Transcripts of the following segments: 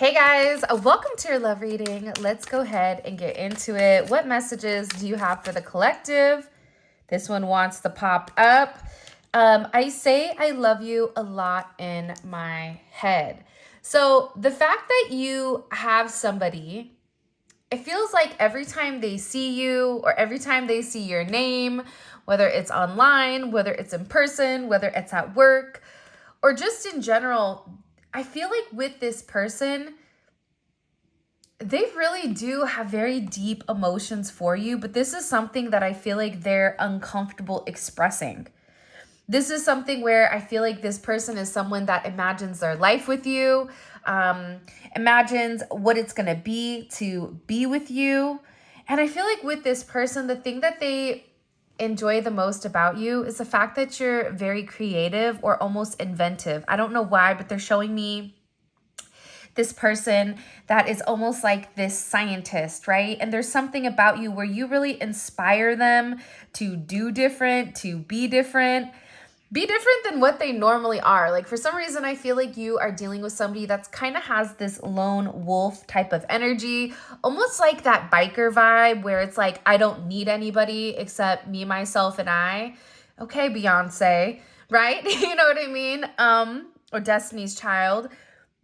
Hey guys, welcome to your love reading. Let's go ahead and get into it. What messages do you have for the collective? This one wants to pop up. I say I love you a lot in my head. So the fact that you have somebody, it feels like every time they see you or every time they see your name, whether it's online, whether it's in person, whether it's at work, or just in general, I feel like with this person, they really do have very deep emotions for you, but this is something that I feel like they're uncomfortable expressing. This is something where I feel like this person is someone that imagines their life with you, imagines what it's going to be to be with you. And I feel like with this person, the thing that they enjoy the most about you is the fact that you're very creative or almost inventive. I don't know why, but they're showing me this person that is almost like this scientist, right? And there's something about you where you really inspire them to do different, to be different than what they normally are. Like for some reason, I feel like you are dealing with somebody that's kind of has this lone wolf type of energy, almost like that biker vibe where it's like, I don't need anybody except me, myself, and I. Okay, Beyonce, right? You know what I mean? Or Destiny's Child.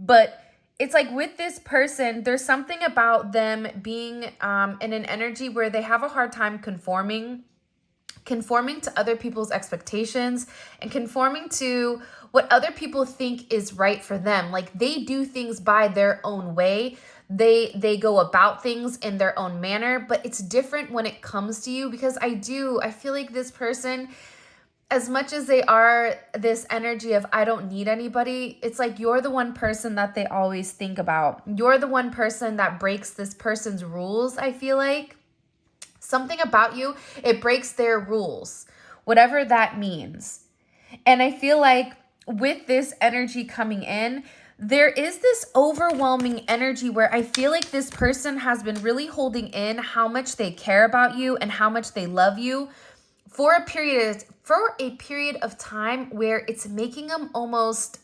But it's like with this person, there's something about them being in an energy where they have a hard time conforming to other people's expectations and conforming to what other people think is right for them. Like they do things by their own way. They go about things in their own manner, but it's different when it comes to you because I feel like this person, as much as they are this energy of I don't need anybody, it's like you're the one person that they always think about. You're the one person that breaks this person's rules, I feel like. Something about you, it breaks their rules, whatever that means. And I feel like with this energy coming in, there is this overwhelming energy where I feel like this person has been really holding in how much they care about you and how much they love you for a period of time where it's making them almost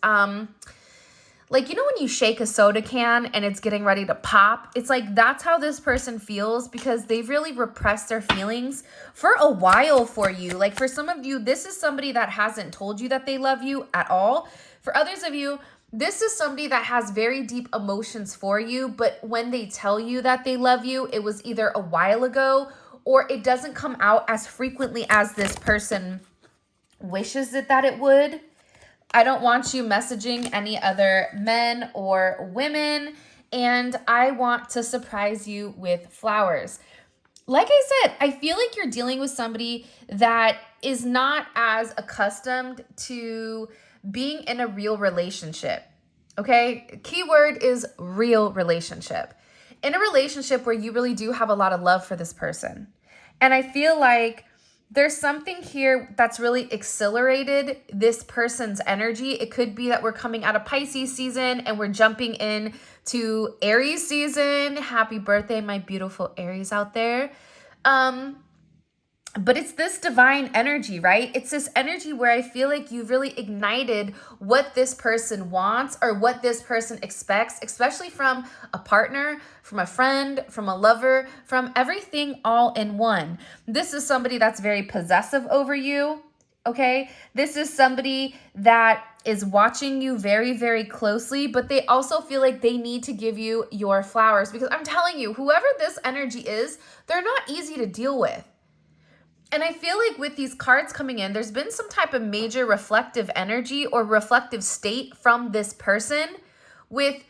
like, you know, when you shake a soda can and it's getting ready to pop, it's like that's how this person feels because they've really repressed their feelings for a while for you. Like for some of you, this is somebody that hasn't told you that they love you at all. For others of you, this is somebody that has very deep emotions for you, but when they tell you that they love you, it was either a while ago or it doesn't come out as frequently as this person wishes that it would. I don't want you messaging any other men or women, and I want to surprise you with flowers. Like I said, I feel like you're dealing with somebody that is not as accustomed to being in a real relationship. Okay? Keyword is real relationship. In a relationship where you really do have a lot of love for this person. And I feel like there's something here that's really accelerated this person's energy. It could be that we're coming out of Pisces season and we're jumping in to Aries season. Happy birthday, my beautiful Aries out there. But it's this divine energy, right? It's this energy where I feel like you've really ignited what this person wants or what this person expects, especially from a partner, from a friend, from a lover, from everything all in one. This is somebody that's very possessive over you, okay? This is somebody that is watching you very, very closely, but they also feel like they need to give you your flowers because I'm telling you, whoever this energy is, they're not easy to deal with. And I feel like with these cards coming in, there's been some type of major reflective energy or reflective state from this person with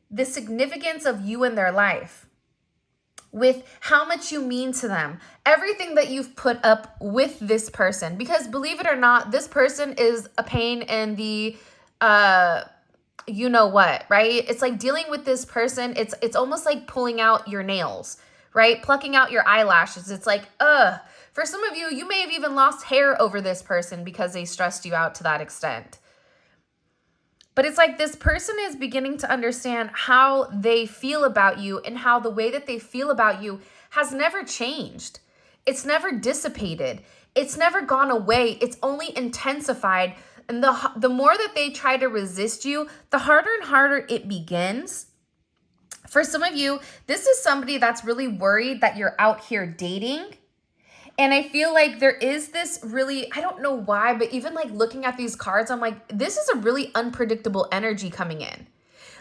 the significance of you in their life, with how much you mean to them, everything that you've put up with this person. Because believe it or not, this person is a pain in the you know what, right? It's like dealing with this person. It's almost like pulling out your nails, right? Plucking out your eyelashes. It's like, For some of you, you may have even lost hair over this person because they stressed you out to that extent. But it's like this person is beginning to understand how they feel about you and how the way that they feel about you has never changed. It's never dissipated. It's never gone away. It's only intensified. And the more that they try to resist you, the harder and harder it begins. For some of you, this is somebody that's really worried that you're out here dating. And I feel like there is this really, I don't know why, but even like looking at these cards, I'm like, this is a really unpredictable energy coming in.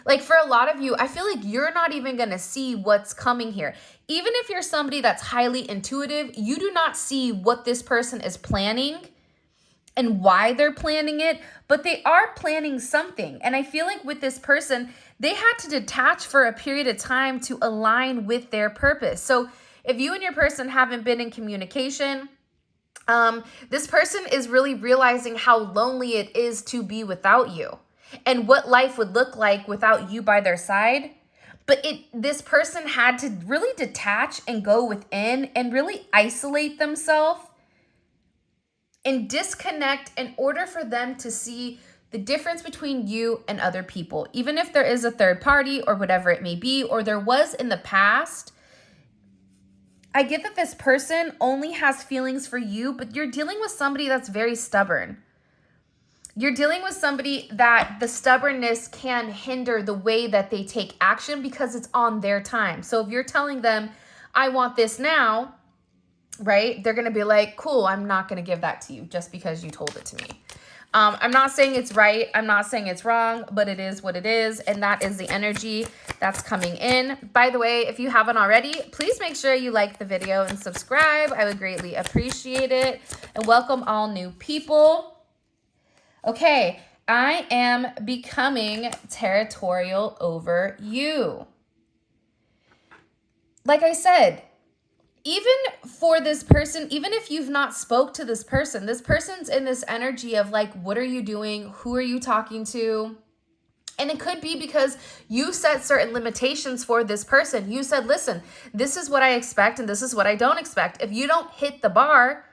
Like for a lot of you, I feel like you're not even going to see what's coming here. Even if you're somebody that's highly intuitive, you do not see what this person is planning and why they're planning it, but they are planning something. And I feel like with this person, they had to detach for a period of time to align with their purpose. So if you and your person haven't been in communication, this person is really realizing how lonely it is to be without you and what life would look like without you by their side. But this person had to really detach and go within and really isolate themselves and disconnect in order for them to see the difference between you and other people. Even if there is a third party or whatever it may be, or there was in the past, I get that this person only has feelings for you, but you're dealing with somebody that's very stubborn. You're dealing with somebody that the stubbornness can hinder the way that they take action because it's on their time. So if you're telling them, I want this now, right? They're going to be like, cool, I'm not going to give that to you just because you told it to me. I'm not saying it's right. I'm not saying it's wrong, but it is what it is. And that is the energy that's coming in. By the way, if you haven't already, please make sure you like the video and subscribe. I would greatly appreciate it. And welcome all new people. Okay, I am becoming territorial over you. Like I said, even for this person, even if you've not spoke to this person's in this energy of like, what are you doing? Who are you talking to? And it could be because you set certain limitations for this person. You said, listen, this is what I expect and this is what I don't expect. If you don't hit the bar,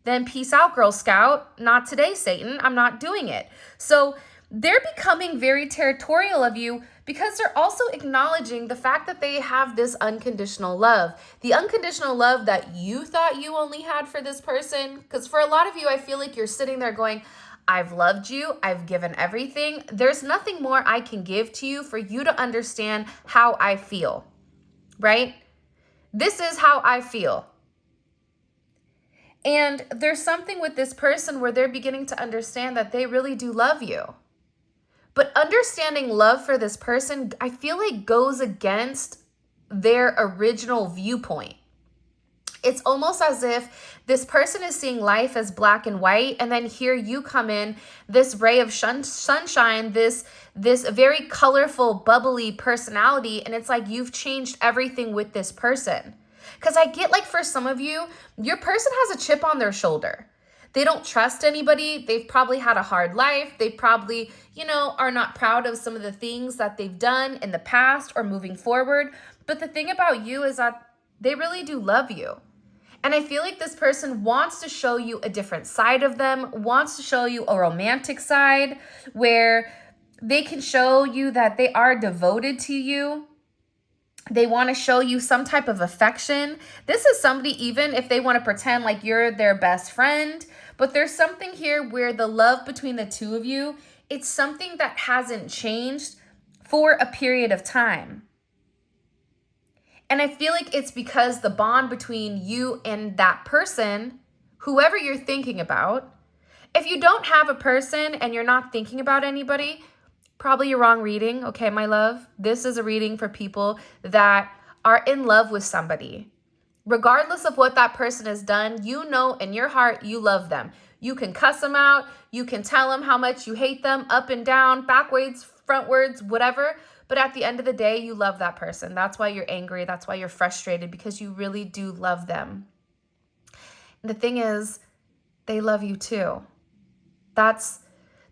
then peace out, Girl Scout. Not today, Satan. I'm not doing it. So they're becoming very territorial of you because they're also acknowledging the fact that they have this unconditional love. The unconditional love that you thought you only had for this person. Because for a lot of you, I feel like you're sitting there going, I've loved you. I've given everything. There's nothing more I can give to you for you to understand how I feel, right? This is how I feel. And there's something with this person where they're beginning to understand that they really do love you. But understanding love for this person, I feel like goes against their original viewpoint. It's almost as if this person is seeing life as black and white, and then here you come in, this ray of sunshine, this very colorful, bubbly personality, and it's like you've changed everything with this person. Because I get like for some of you, your person has a chip on their shoulder. They don't trust anybody. They've probably had a hard life. They probably, are not proud of some of the things that they've done in the past or moving forward. But the thing about you is that they really do love you. And I feel like this person wants to show you a different side of them, wants to show you a romantic side where they can show you that they are devoted to you. They want to show you some type of affection. This is somebody, even if they want to pretend like you're their best friend, but there's something here where the love between the two of you, it's something that hasn't changed for a period of time. And I feel like it's because the bond between you and that person, whoever you're thinking about, if you don't have a person and you're not thinking about anybody, probably your wrong reading, okay, my love? This is a reading for people that are in love with somebody. Regardless of what that person has done, you know in your heart you love them. You can cuss them out. You can tell them how much you hate them, up and down, backwards, frontwards, whatever. But at the end of the day, you love that person. That's why you're angry. That's why you're frustrated, because you really do love them. And the thing is, they love you too. That's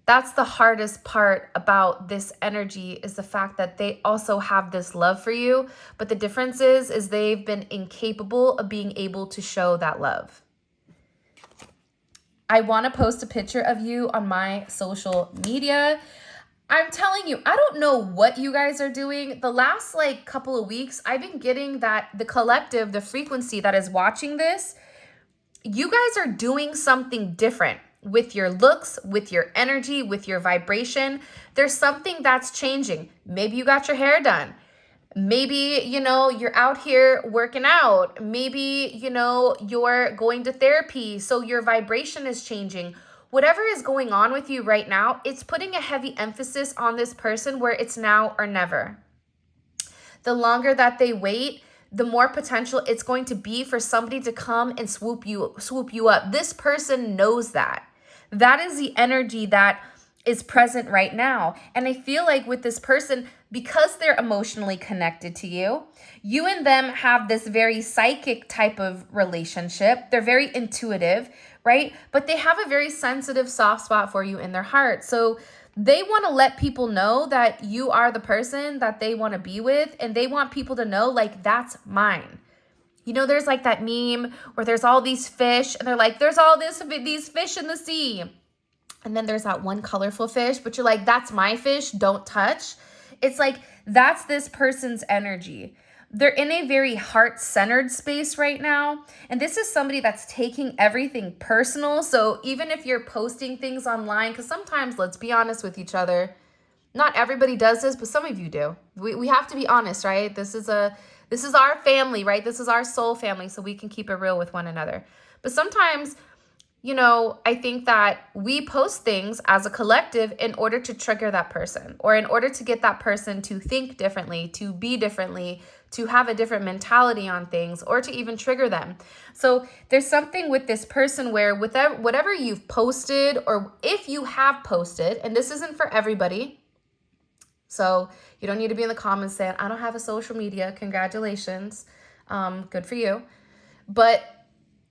the hardest part about this energy, is the fact that they also have this love for you. But the difference is they've been incapable of being able to show that love. I want to post a picture of you on my social media. I'm telling you, I don't know what you guys are doing. The last couple of weeks, I've been getting that the collective, the frequency that is watching this, you guys are doing something different. With your looks, with your energy, with your vibration, there's something that's changing. Maybe you got your hair done. Maybe, you know, you're out here working out. Maybe, you know, you're going to therapy, so your vibration is changing. Whatever is going on with you right now, it's putting a heavy emphasis on this person where it's now or never. The longer that they wait, the more potential it's going to be for somebody to come and swoop you up. This person knows that. That is the energy that is present right now. And I feel like with this person, because they're emotionally connected to you, you and them have this very psychic type of relationship. They're very intuitive, right? But they have a very sensitive soft spot for you in their heart. So they want to let people know that you are the person that they want to be with. And they want people to know, like, that's mine. You know, there's like that meme where there's all these fish and they're like, there's all these fish in the sea. And then there's that one colorful fish, but you're like, that's my fish, don't touch. It's like, that's this person's energy. They're in a very heart-centered space right now. And this is somebody that's taking everything personal. So even if you're posting things online, because sometimes, let's be honest with each other, not everybody does this, but some of you do. We have to be honest, right? This is our family, right? This is our soul family, so we can keep it real with one another. But sometimes, you know, I think that we post things as a collective in order to trigger that person, or in order to get that person to think differently, to be differently, to have a different mentality on things, or to even trigger them. So there's something with this person where with whatever you've posted, or if you have posted, and this isn't for everybody, so you don't need to be in the comments saying, I don't have a social media, congratulations, good for you. But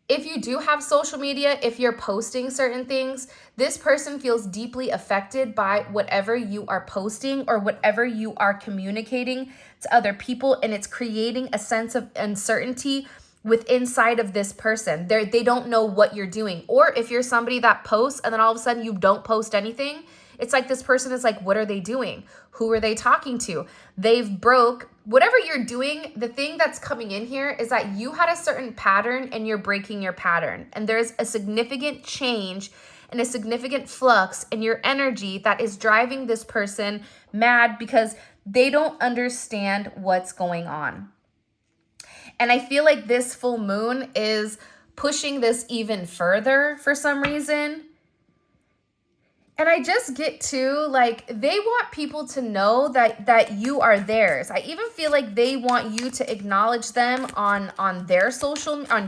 if you do have social media, if you're posting certain things, this person feels deeply affected by whatever you are posting or whatever you are communicating to other people. And it's creating a sense of uncertainty inside of this person. They don't know what you're doing. Or if you're somebody that posts and then all of a sudden you don't post anything, it's like this person is like, what are they doing? Who are they talking to? They've broke. Whatever you're doing, the thing that's coming in here is that you had a certain pattern and you're breaking your pattern. And there's a significant change and a significant flux in your energy that is driving this person mad because they don't understand what's going on. And I feel like this full moon is pushing this even further for some reason. And I just get to, like, they want people to know that you are theirs. I even feel like they want you to acknowledge them on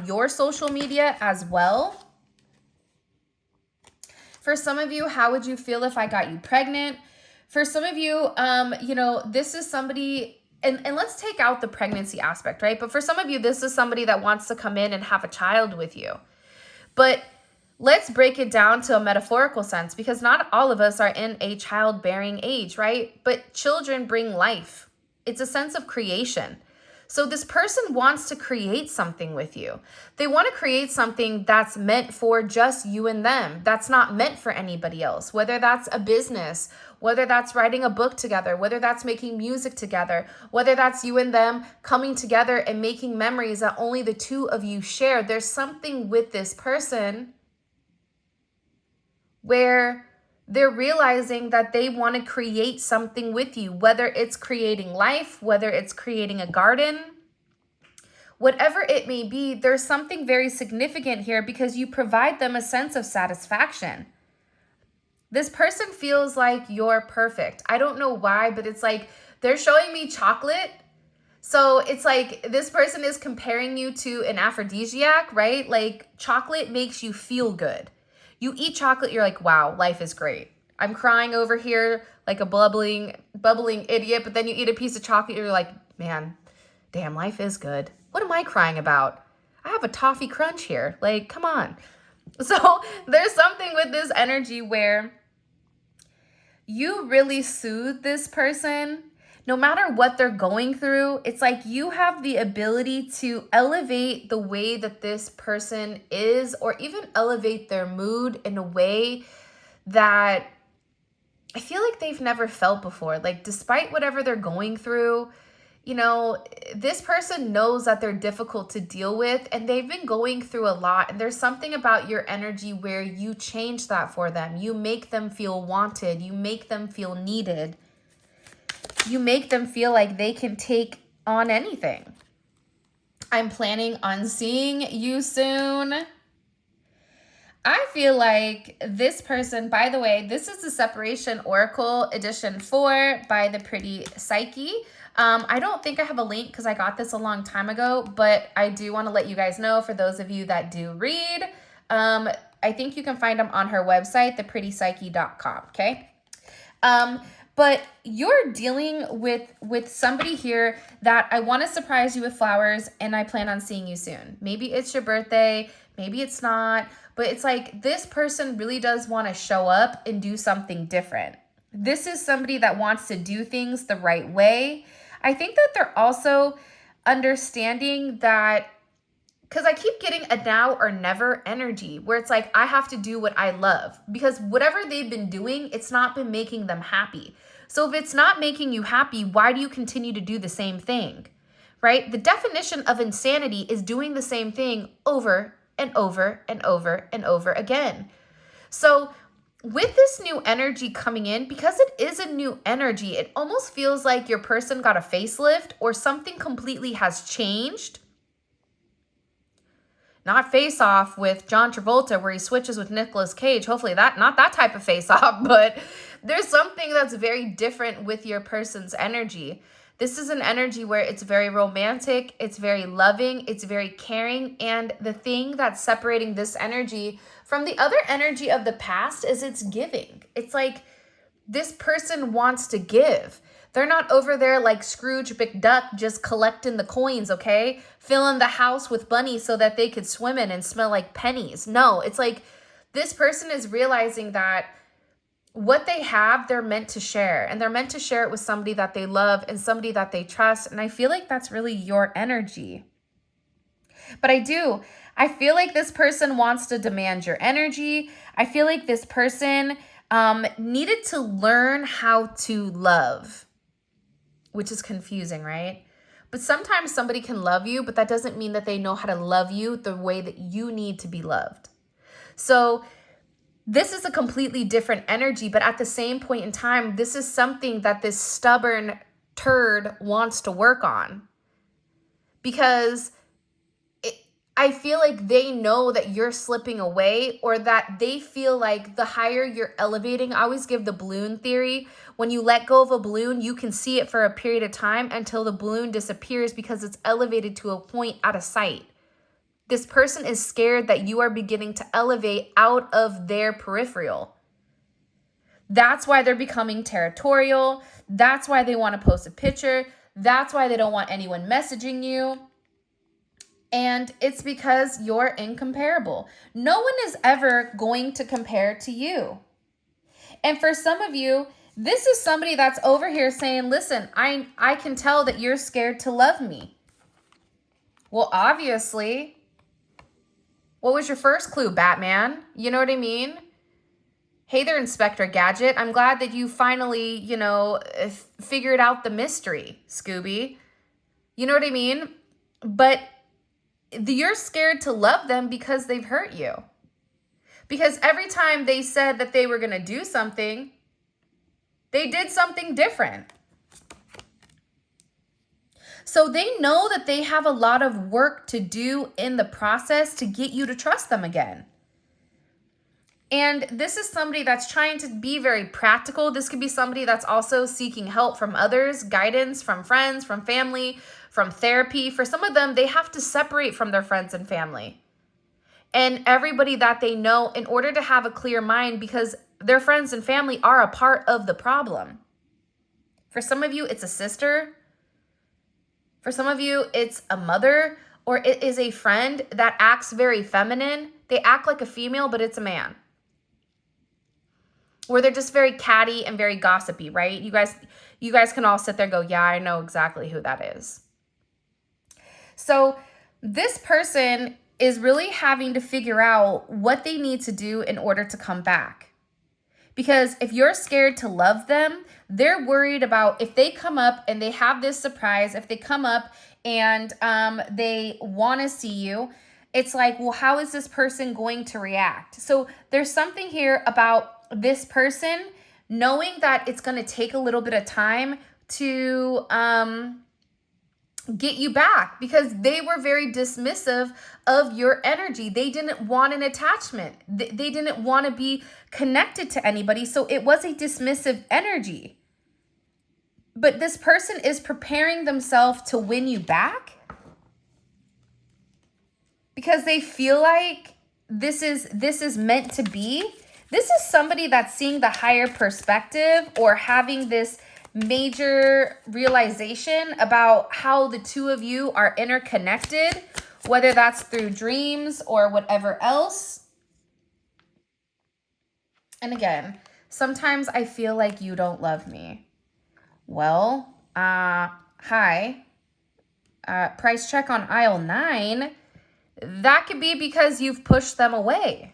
your social media as well. For some of you, how would you feel if I got you pregnant? For some of you, you know, this is somebody, and let's take out the pregnancy aspect, right? But for some of you, this is somebody that wants to come in and have a child with you. But let's break it down to a metaphorical sense, because not all of us are in a childbearing age, right? But children bring life. It's a sense of creation. So this person wants to create something with you. They want to create something that's meant for just you and them. That's not meant for anybody else, whether that's a business, whether that's writing a book together, whether that's making music together, whether that's you and them coming together and making memories that only the two of you share. There's something with this person where they're realizing that they want to create something with you, whether it's creating life, whether it's creating a garden, whatever it may be. There's something very significant here because you provide them a sense of satisfaction. This person feels like you're perfect. I don't know why, but it's like they're showing me chocolate. So it's like this person is comparing you to an aphrodisiac, right? Like chocolate makes you feel good. You eat chocolate, you're like, wow, life is great. I'm crying over here like a bubbling idiot, but then you eat a piece of chocolate, you're like, man, damn, life is good. What am I crying about? I have a toffee crunch here. Like, come on. So there's something with this energy where you really soothe this person. No matter what they're going through, it's like you have the ability to elevate the way that this person is, or even elevate their mood in a way that I feel like they've never felt before. Like, despite whatever they're going through, you know, this person knows that they're difficult to deal with and they've been going through a lot. And there's something about your energy where you change that for them. You make them feel wanted. You make them feel needed. You make them feel like they can take on anything. I'm planning on seeing you soon. I feel like this person, by the way, this is the Separation Oracle Edition 4 by the Pretty Psyche. I don't think I have a link because I got this a long time ago, but I do want to let you guys know, for those of you that do read, I think you can find them on her website, theprettypsyche.com, okay? But you're dealing with somebody here that I want to surprise you with flowers, and I plan on seeing you soon. Maybe it's your birthday, maybe it's not, but it's like this person really does want to show up and do something different. This is somebody that wants to do things the right way. I think that they're also understanding that, because I keep getting a now or never energy where it's like, I have to do what I love, because whatever they've been doing, it's not been making them happy. So if it's not making you happy, why do you continue to do the same thing, right? The definition of insanity is doing the same thing over and over and over and over again. So with this new energy coming in, because it is a new energy, it almost feels like your person got a facelift or something completely has changed. Not Face Off with John Travolta where he switches with Nicolas Cage. Hopefully not that type of face off, but there's something that's very different with your person's energy. This is an energy where it's very romantic, it's very loving, it's very caring, and the thing that's separating this energy from the other energy of the past is it's giving. It's like this person wants to give. They're not over there like Scrooge McDuck just collecting the coins, okay? Filling the house with bunnies so that they could swim in and smell like pennies. No, it's like this person is realizing that what they have, they're meant to share. And they're meant to share it with somebody that they love and somebody that they trust. And I feel like that's really your energy. But I feel like this person wants to demand your energy. I feel like this person needed to learn how to love, which is confusing, right? But sometimes somebody can love you, but that doesn't mean that they know how to love you the way that you need to be loved. So this is a completely different energy, but at the same point in time, this is something that this stubborn turd wants to work on. Because I feel like they know that you're slipping away, or that they feel like the higher you're elevating. I always give the balloon theory. When you let go of a balloon, you can see it for a period of time until the balloon disappears because it's elevated to a point out of sight. This person is scared that you are beginning to elevate out of their peripheral. That's why they're becoming territorial. That's why they want to post a picture. That's why they don't want anyone messaging you. And it's because you're incomparable. No one is ever going to compare to you. And for some of you, this is somebody that's over here saying, listen, I can tell that you're scared to love me. Well, obviously, what was your first clue, Batman? You know what I mean? Hey there, Inspector Gadget. I'm glad that you finally, figured out the mystery, Scooby. You know what I mean? But you're scared to love them because they've hurt you. Because every time they said that they were going to do something, they did something different. So they know that they have a lot of work to do in the process to get you to trust them again. And this is somebody that's trying to be very practical. This could be somebody that's also seeking help from others, guidance from friends, from family, from therapy. For some of them, they have to separate from their friends and family and everybody that they know in order to have a clear mind, because their friends and family are a part of the problem. For some of you, it's a sister. For some of you, it's a mother, or it is a friend that acts very feminine. They act like a female, but it's a man. Where they're just very catty and very gossipy, right? You guys can all sit there and go, yeah, I know exactly who that is. So this person is really having to figure out what they need to do in order to come back. Because if you're scared to love them, they're worried about if they come up and they have this surprise, if they come up and they want to see you, it's like, well, how is this person going to react? So there's something here about this person knowing that it's going to take a little bit of time to get you back because they were very dismissive of your energy. They didn't want an attachment. They didn't want to be connected to anybody. So it was a dismissive energy. But this person is preparing themselves to win you back because they feel like this is meant to be. This is somebody that's seeing the higher perspective or having this major realization about how the two of you are interconnected, whether that's through dreams or whatever else. And again, sometimes I feel like you don't love me. Well, hi. Price check on aisle 9. That could be because you've pushed them away.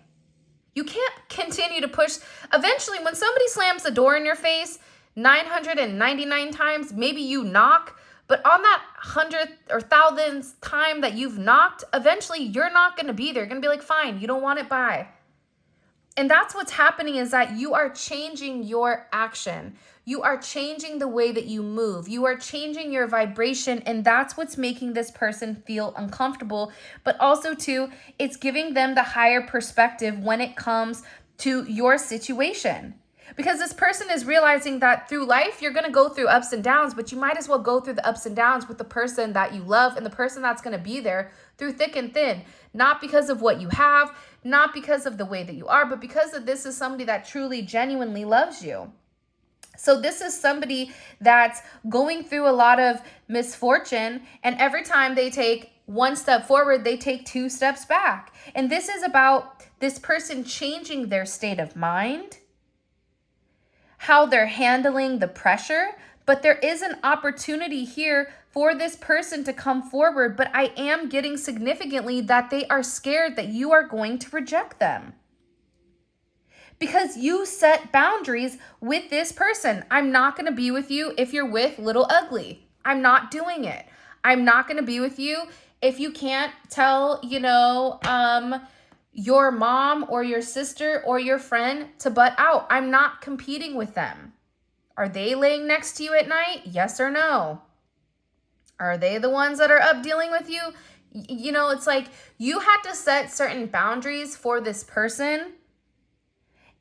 You can't continue to push. Eventually, when somebody slams the door in your face 999 times, maybe you knock, but on that 100th or 1000th time that you've knocked, eventually you're not going to be there. You're going to be like, fine, you don't want it, bye. And that's what's happening, is that you are changing your action. You are changing the way that you move. You are changing your vibration, and that's what's making this person feel uncomfortable. But also, too, it's giving them the higher perspective when it comes to your situation. Because this person is realizing that through life, you're going to go through ups and downs, but you might as well go through the ups and downs with the person that you love and the person that's going to be there through thick and thin. Not because of what you have, not because of the way that you are, but because of this is somebody that truly, genuinely loves you. So this is somebody that's going through a lot of misfortune, and every time they take one step forward, they take 2 steps back. And this is about this person changing their state of mind, how they're handling the pressure, but there is an opportunity here for this person to come forward, but I am getting significantly that they are scared that you are going to reject them. Because you set boundaries with this person. I'm not going to be with you if you're with Little Ugly. I'm not doing it. I'm not going to be with you if you can't tell, your mom or your sister or your friend to butt out. I'm not competing with them. Are they laying next to you at night? Yes or no? Are they the ones that are up dealing with you? It's like you had to set certain boundaries for this person.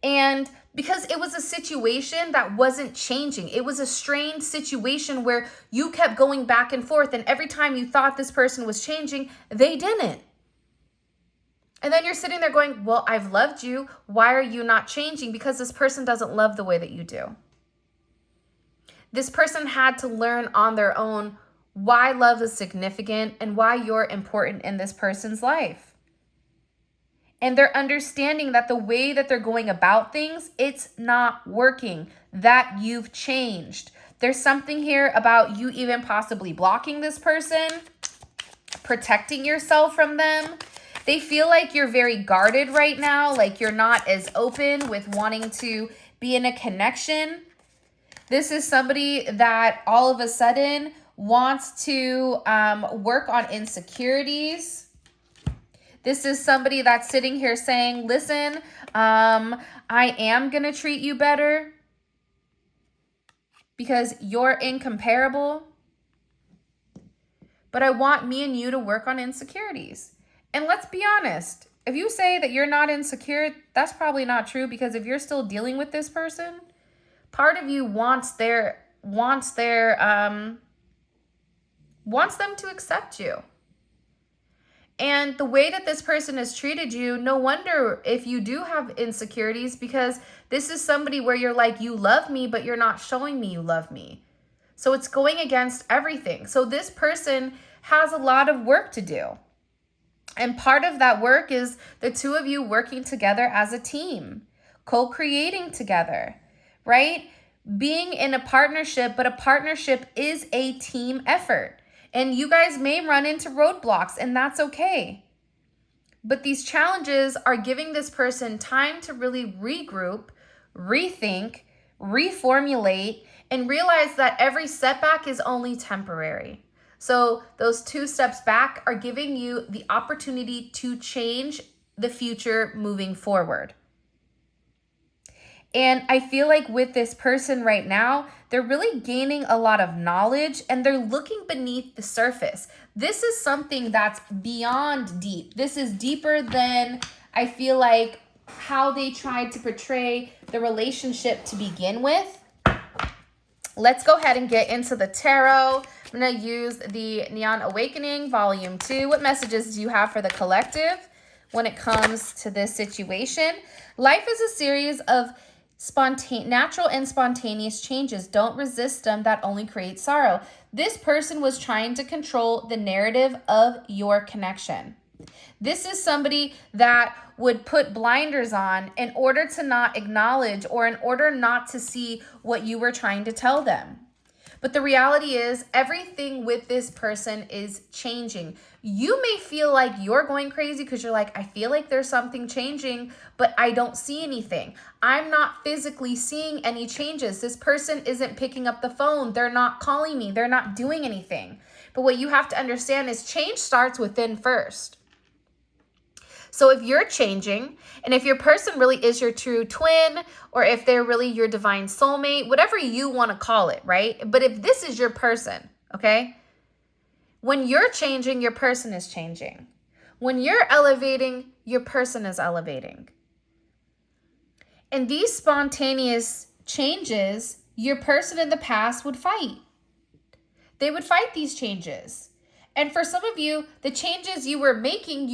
And because it was a situation that wasn't changing, it was a strained situation where you kept going back and forth. And every time you thought this person was changing, they didn't. And then you're sitting there going, well, I've loved you. Why are you not changing? Because this person doesn't love the way that you do. This person had to learn on their own why love is significant and why you're important in this person's life. And they're understanding that the way that they're going about things, it's not working, that you've changed. There's something here about you even possibly blocking this person, protecting yourself from them. They feel like you're very guarded right now, like you're not as open with wanting to be in a connection. This is somebody that all of a sudden wants to work on insecurities. This is somebody that's sitting here saying, listen, I am going to treat you better because you're incomparable. But I want me and you to work on insecurities. And let's be honest, if you say that you're not insecure, that's probably not true, because if you're still dealing with this person, part of you wants them to accept you. And the way that this person has treated you, no wonder if you do have insecurities, because this is somebody where you're like, you love me, but you're not showing me you love me. So it's going against everything. So this person has a lot of work to do. And part of that work is the two of you working together as a team, co-creating together, right? Being in a partnership, but a partnership is a team effort. And you guys may run into roadblocks, and that's okay. But these challenges are giving this person time to really regroup, rethink, reformulate, and realize that every setback is only temporary. So those 2 steps back are giving you the opportunity to change the future moving forward. And I feel like with this person right now, they're really gaining a lot of knowledge and they're looking beneath the surface. This is something that's beyond deep. This is deeper than, I feel like, how they tried to portray the relationship to begin with. Let's go ahead and get into the tarot. I'm going to use the Neon Awakening Volume 2. What messages do you have for the collective when it comes to this situation? Life is a series of natural and spontaneous changes. Don't resist them. That only creates sorrow. This person was trying to control the narrative of your connection. This is somebody that would put blinders on in order to not acknowledge or in order not to see what you were trying to tell them. But the reality is everything with this person is changing. You may feel like you're going crazy because you're like, I feel like there's something changing, but I don't see anything. I'm not physically seeing any changes. This person isn't picking up the phone. They're not calling me. They're not doing anything. But what you have to understand is change starts within first. So if you're changing, and if your person really is your true twin, or if they're really your divine soulmate, whatever you want to call it, right? But if this is your person, okay? When you're changing, your person is changing. When you're elevating, your person is elevating. And these spontaneous changes, your person in the past would fight. They would fight these changes. And for some of you, the changes you were making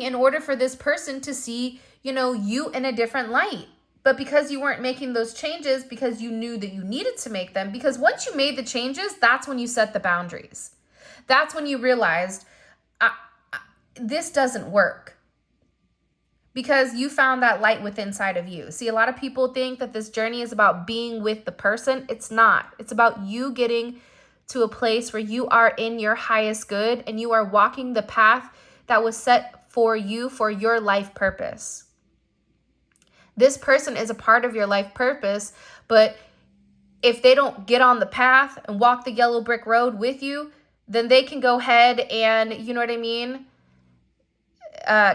in order for this person to see, you in a different light. But because you weren't making those changes, because you knew that you needed to make them, because once you made the changes, that's when you set the boundaries. That's when you realized, this doesn't work. Because you found that light within inside of you. See, a lot of people think that this journey is about being with the person. It's not. It's about you getting to a place where you are in your highest good and you are walking the path that was set for you for your life purpose. This person is a part of your life purpose, but if they don't get on the path and walk the yellow brick road with you, then they can go ahead and, you know what I mean,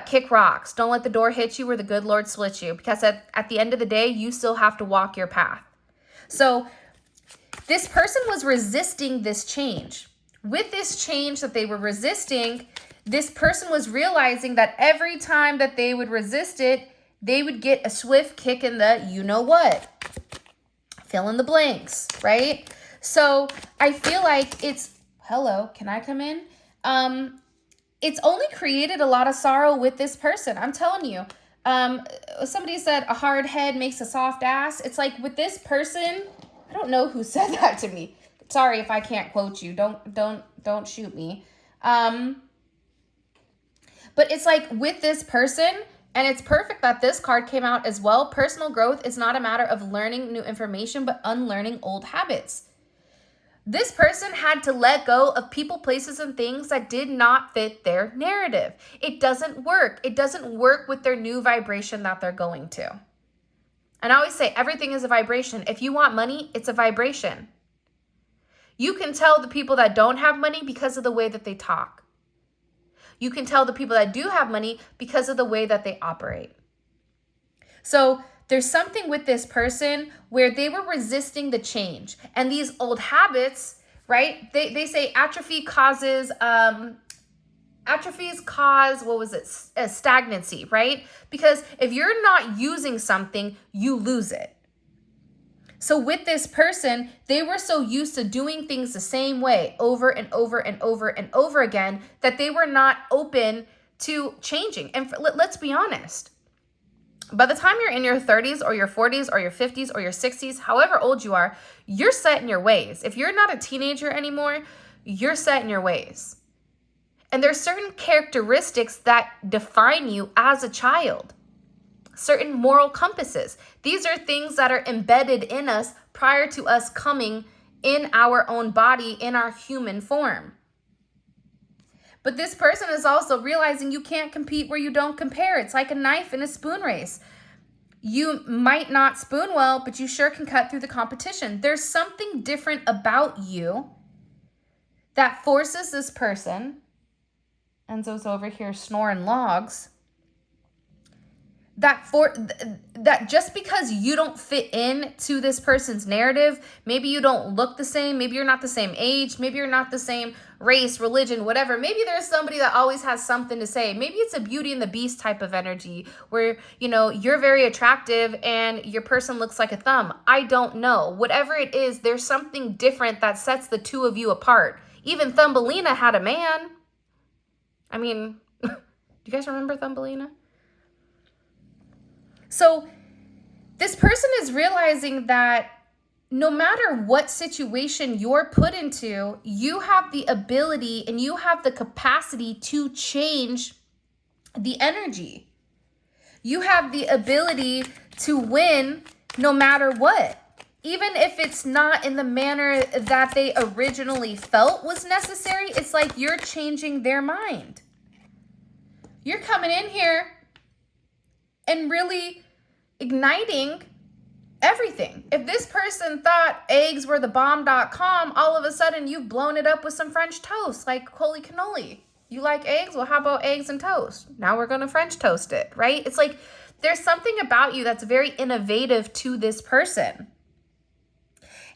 kick rocks. Don't let the door hit you or the good Lord split you, because at the end of the day, you still have to walk your path. So this person was resisting this change. With this change that they were resisting, this person was realizing that every time that they would resist it, they would get a swift kick in the you-know-what. Fill in the blanks, right? So I feel like hello, can I come in? It's only created a lot of sorrow with this person. I'm telling you. Somebody said a hard head makes a soft ass. It's like with this person, I don't know who said that to me. Sorry if I can't quote you. Don't shoot me. But it's like with this person, and it's perfect that this card came out as well. Personal growth is not a matter of learning new information, but unlearning old habits. This person had to let go of people, places, and things that did not fit their narrative. It doesn't work. It doesn't work with their new vibration that they're going to. And I always say everything is a vibration. If you want money, it's a vibration. You can tell the people that don't have money because of the way that they talk. You can tell the people that do have money because of the way that they operate. So there's something with this person where they were resisting the change. And these old habits, right? They say atrophies cause, stagnancy, right? Because if you're not using something, you lose it. So with this person, they were so used to doing things the same way over and over and over and over again that they were not open to changing. And let's be honest. By the time you're in your 30s or your 40s or your 50s or your 60s, however old you are, you're set in your ways. If you're not a teenager anymore, you're set in your ways. And there's certain characteristics that define you as a child. Certain moral compasses. These are things that are embedded in us prior to us coming in our own body, in our human form. But this person is also realizing you can't compete where you don't compare. It's like a knife in a spoon race. You might not spoon well, but you sure can cut through the competition. There's something different about you that forces this person, Enzo's over here snoring logs, that just because you don't fit in to this person's narrative, maybe you don't look the same, maybe you're not the same age, maybe you're not the same race, religion, whatever. Maybe there's somebody that always has something to say. Maybe it's a Beauty and the Beast type of energy where, you know, you're very attractive and your person looks like a thumb. I don't know. Whatever it is, there's something different that sets the two of you apart. Even Thumbelina had a man. I mean, do you guys remember Thumbelina? So this person is realizing that no matter what situation you're put into, you have the ability and you have the capacity to change the energy. You have the ability to win no matter what. Even if it's not in the manner that they originally felt was necessary, it's like you're changing their mind. You're coming in here and really igniting everything. If this person thought eggs were the bomb.com, all of a sudden you've blown it up with some French toast, like holy cannoli. You like eggs? Well, how about eggs and toast? Now we're going to French toast it, right? It's like there's something about you that's very innovative to this person.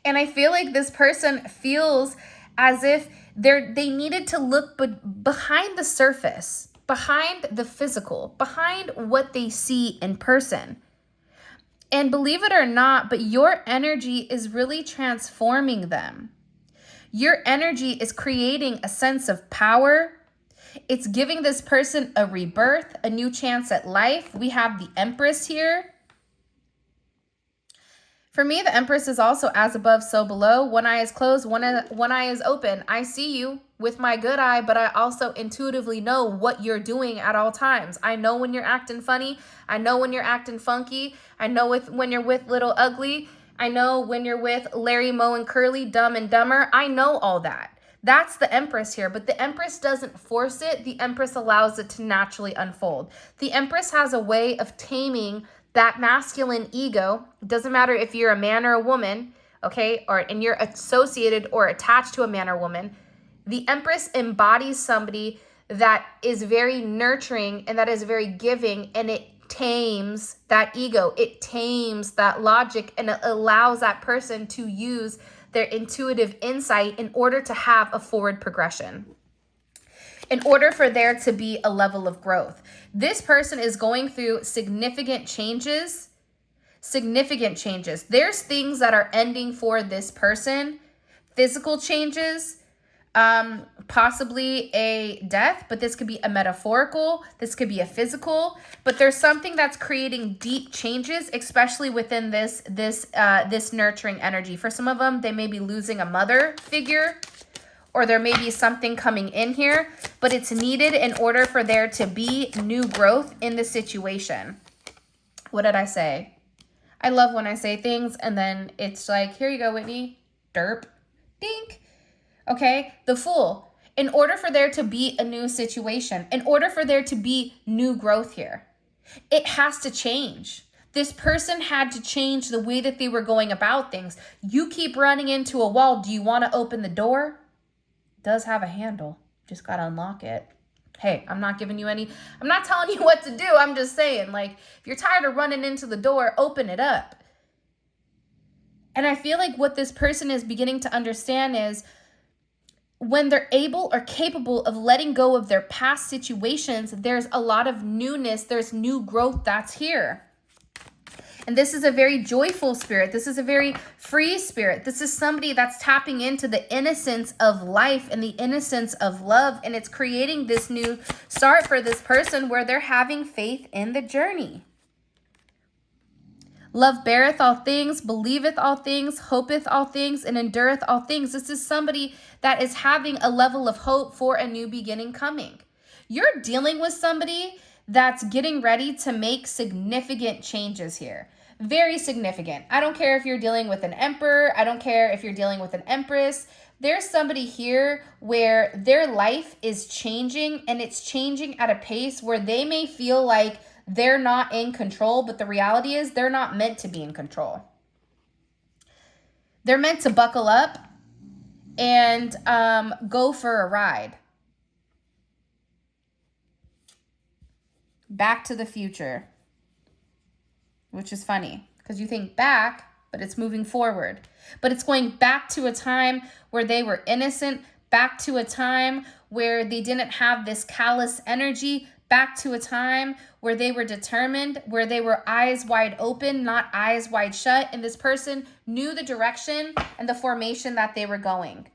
And I feel like this person feels as if they needed to look behind the surface, behind the physical, behind what they see in person. And believe it or not, but your energy is really transforming them. Your energy is creating a sense of power. It's giving this person a rebirth, a new chance at life. We have the Empress here. For me, the Empress is also as above, so below. One eye is closed, one eye is open. I see you with my good eye, but I also intuitively know what you're doing at all times. I know when you're acting funny. I know when you're acting funky. I know when you're with Little Ugly. I know when you're with Larry, Moe, and Curly, Dumb and Dumber. I know all that. That's the Empress here, but the Empress doesn't force it. The Empress allows it to naturally unfold. The Empress has a way of taming that masculine ego. It doesn't matter if you're a man or a woman, okay, and you're associated or attached to a man or woman. The Empress embodies somebody that is very nurturing and that is very giving, and it tames that ego. It tames that logic, and it allows that person to use their intuitive insight in order to have a forward progression, in order for there to be a level of growth. This person is going through significant changes. There's things that are ending for this person. Physical changes, possibly a death, but this could be a metaphorical, this could be a physical, but there's something that's creating deep changes, especially within this nurturing energy. For some of them, they may be losing a mother figure, or there may be something coming in here, but it's needed in order for there to be new growth in the situation. What did I say? I love when I say things and then it's like, here you go, Whitney. Derp. Dink. Okay, the Fool. In order for there to be a new situation, in order for there to be new growth here, it has to change. This person had to change the way that they were going about things. You keep running into a wall. Do you want to open the door? Does have a handle. Just got to unlock it. Hey, I'm not telling you what to do. I'm just saying, like, if you're tired of running into the door, open it up. And I feel like what this person is beginning to understand is when they're able or capable of letting go of their past situations, there's a lot of newness. There's new growth that's here. And this is a very joyful spirit. This is a very free spirit. This is somebody that's tapping into the innocence of life and the innocence of love. And it's creating this new start for this person where they're having faith in the journey. Love beareth all things, believeth all things, hopeth all things, and endureth all things. This is somebody that is having a level of hope for a new beginning coming. You're dealing with somebody that's getting ready to make significant changes here. Very significant. I don't care if you're dealing with an emperor. I don't care if you're dealing with an empress. There's somebody here where their life is changing, and it's changing at a pace where they may feel like they're not in control, but the reality is they're not meant to be in control. They're meant to buckle up and go for a ride. Back to the Future. which is funny because you think back, but it's moving forward. But it's going back to a time where they were innocent, back to a time where they didn't have this callous energy, back to a time where they were determined, where they were eyes wide open, not eyes wide shut. And this person knew the direction and the formation that they were going.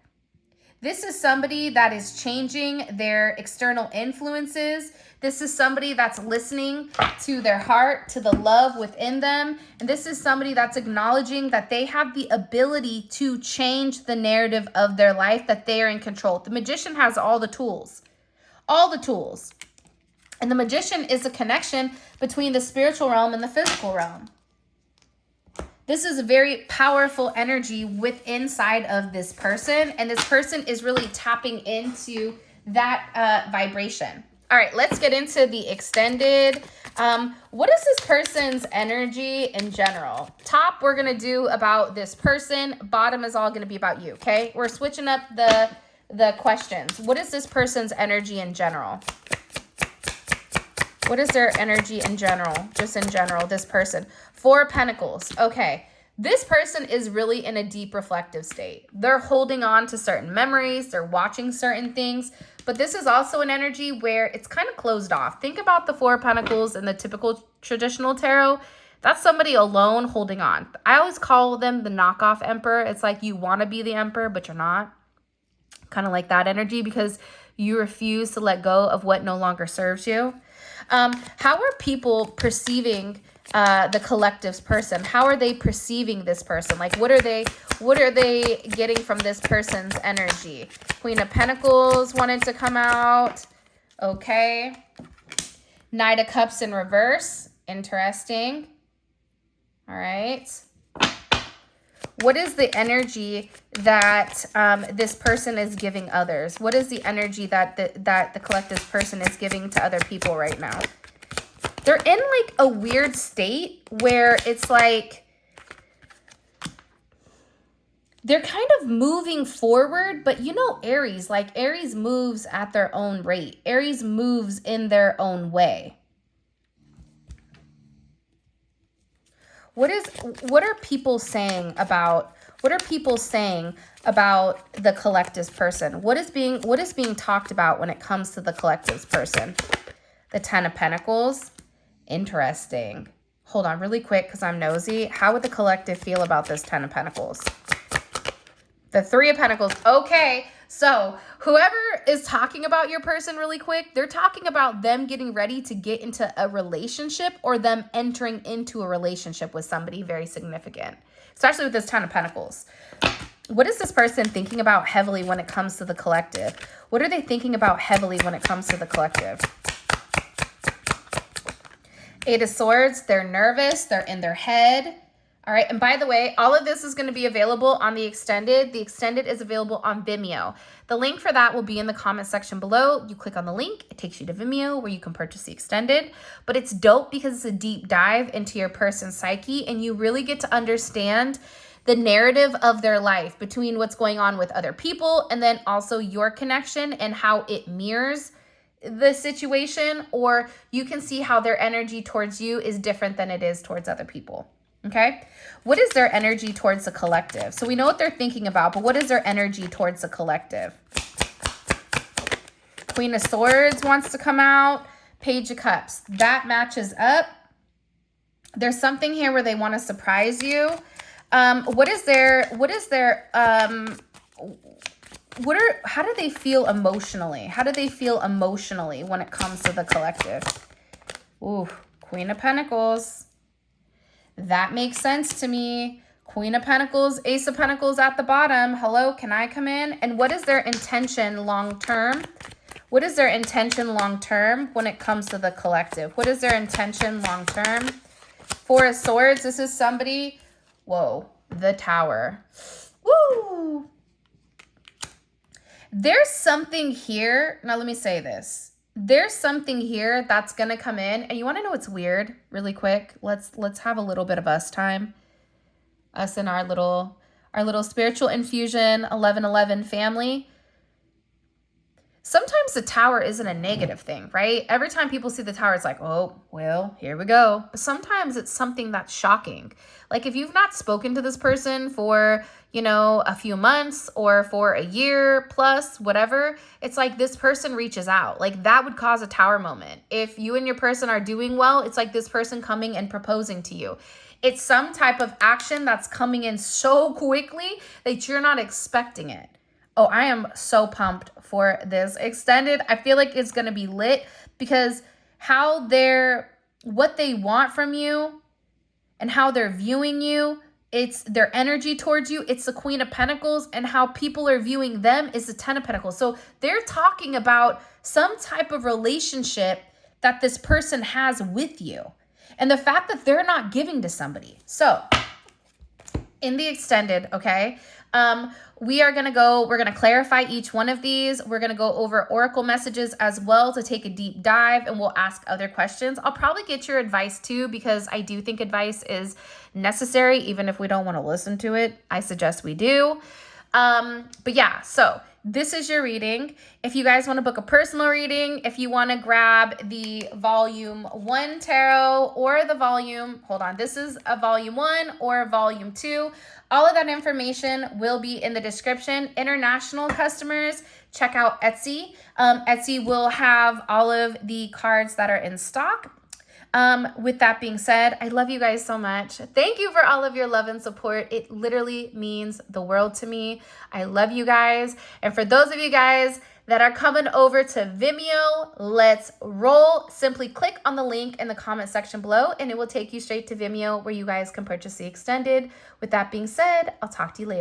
This is somebody that is changing their external influences. This is somebody that's listening to their heart, to the love within them. And this is somebody that's acknowledging that they have the ability to change the narrative of their life, that they are in control. The magician has all the tools, all the tools. And the magician is a connection between the spiritual realm and the physical realm. This is a very powerful energy inside of this person. And this person is really tapping into that vibration. All right, let's get into the extended. What is this person's energy in general? Top, we're going to do about this person. Bottom is all going to be about you, okay? We're switching up the questions. What is this person's energy in general? What is their energy in general? Just in general, this person. 4 of Pentacles. Okay. This person is really in a deep reflective state. They're holding on to certain memories. They're watching certain things. But this is also an energy where it's kind of closed off. Think about the 4 of Pentacles in the typical traditional tarot. That's somebody alone holding on. I always call them the knockoff emperor. It's like you want to be the emperor, but you're not. Kind of like that energy because you refuse to let go of what no longer serves you. How are people perceiving the collective's person? How are they perceiving this person? Like, what are they getting from this person's energy? Queen of Pentacles wanted to come out. Okay. Knight of Cups in reverse. Interesting. All right. What is the energy that this person is giving others? What is the energy that the collective person is giving to other people right now? They're in like a weird state where it's like they're kind of moving forward, but you know Aries, like Aries moves at their own rate. Aries moves in their own way. What are people saying about the collective's person? What is being talked about when it comes to the collective's person? The 10 of Pentacles. Interesting. Hold on really quick because I'm nosy. How would the collective feel about this 10 of Pentacles? The 3 of Pentacles. Okay. So whoever is talking about your person really quick, they're talking about them getting ready to get into a relationship or them entering into a relationship with somebody very significant, especially with this 10 of Pentacles. What is this person thinking about heavily when it comes to the collective? What are they thinking about heavily when it comes to the collective? 8 of Swords. They're nervous. They're in their head. All right. And by the way, all of this is going to be available on the extended. The extended is available on Vimeo. The link for that will be in the comment section below. You click on the link. It takes you to Vimeo where you can purchase the extended. But it's dope because it's a deep dive into your person's psyche. And you really get to understand the narrative of their life between what's going on with other people and then also your connection and how it mirrors the situation. Or you can see how their energy towards you is different than it is towards other people. Okay, what is their energy towards the collective? So we know what they're thinking about, but what is their energy towards the collective? Queen of Swords wants to come out. Page of Cups. That matches up. There's something here where they want to surprise you. How do they feel emotionally? How do they feel emotionally when it comes to the collective? Ooh, Queen of Pentacles. That makes sense to me. Queen of Pentacles, Ace of Pentacles at the bottom. Hello, can I come in? And what is their intention long-term? What is their intention long-term when it comes to the collective? What is their intention long-term? 4 of Swords, this is somebody. Whoa, the Tower. Woo! There's something here. Now, let me say this. There's something here that's going to come in. And you want to know what's weird really quick? Let's have a little bit of us time. Us and our little spiritual infusion 1111 family. sometimes the tower isn't a negative thing, right? Every time people see the tower, it's like, oh, well, here we go. But sometimes it's something that's shocking. Like if you've not spoken to this person for, you know, a few months or for a year plus, whatever, it's like this person reaches out. Like that would cause a tower moment. If you and your person are doing well, it's like this person coming and proposing to you. It's some type of action that's coming in so quickly that you're not expecting it. Oh, I am so pumped for this extended. I feel like it's going to be lit because what they want from you and how they're viewing you, it's their energy towards you. It's the Queen of Pentacles, and how people are viewing them is the Ten of Pentacles. So they're talking about some type of relationship that this person has with you, and the fact that they're not giving to somebody. So in the extended, okay, we're going to clarify each one of these. We're going to go over oracle messages as well to take a deep dive, and we'll ask other questions. I'll probably get your advice too, because I do think advice is necessary. Even if we don't want to listen to it, I suggest we do. But yeah, so this is your reading. If you guys want to book a personal reading, if you want to grab the volume 1 tarot or the volume, this is a volume 1 or a volume 2. All of that information will be in the description. International customers, check out Etsy. Etsy will have all of the cards that are in stock. With that being said, I love you guys so much. Thank you for all of your love and support. It literally means the world to me. I love you guys. And for those of you guys that are coming over to Vimeo, let's roll. Simply click on the link in the comment section below, and it will take you straight to Vimeo where you guys can purchase the extended. With that being said, I'll talk to you later.